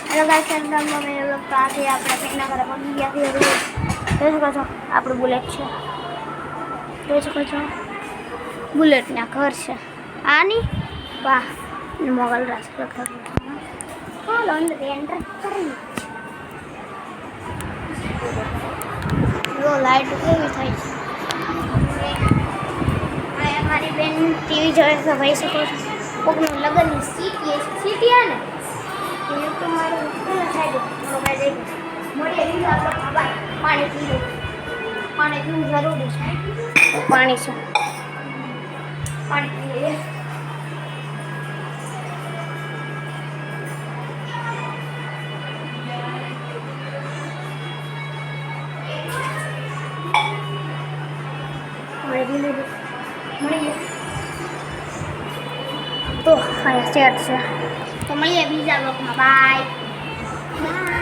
Hello guys, ચેનલમાં મેં log તો આજે આપણે કંઈના ઘરે પહોંચી ગયા છીએ. જોઈ શકો છો આપણું બુલેટ છે. જોઈ શકો છો બુલેટના ઘર છે. આની વાહ મોગલ રાજ ચાલો અંદર એન્ટર કરી. જો લાઈટ કેવી થઈ છે. અમારી બેન ટીવી જોઈ તો ભાઈ શકો છો. કોકનું લગ્નની સીટી ને પાણી પીવું જરૂરી છે. પાણી છે, પાણી પી લઈએ. મળીએ તો અહીંયા સેટ છે. તો મળીએ બીજા બ્લોગમાં. બાય.